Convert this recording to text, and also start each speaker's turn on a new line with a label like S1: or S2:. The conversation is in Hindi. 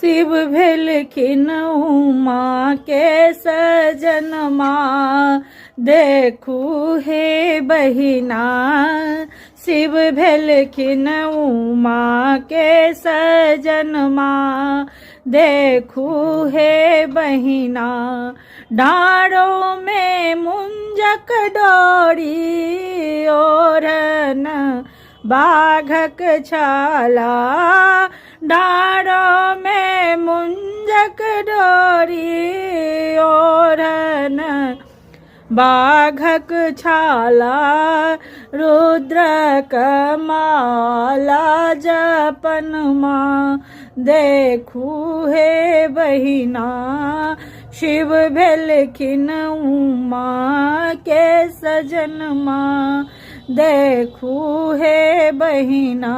S1: शिव भेलखिन उमा के सजनमा, देखू हे बहिना। शिव भेलखिन उमा के सजनमा, देखू हे बहिना। डाँड़ों में मुंजक डोरी, ओढ़न बाघक छाला। डाँड़ों में मुंजक डोरी, ओढ़न बाघक छाला। रुद्रक माला जपनमा, देखू हे बहिना। शिव भेलखिन उमा के सजनमा, देखू हे बहिना।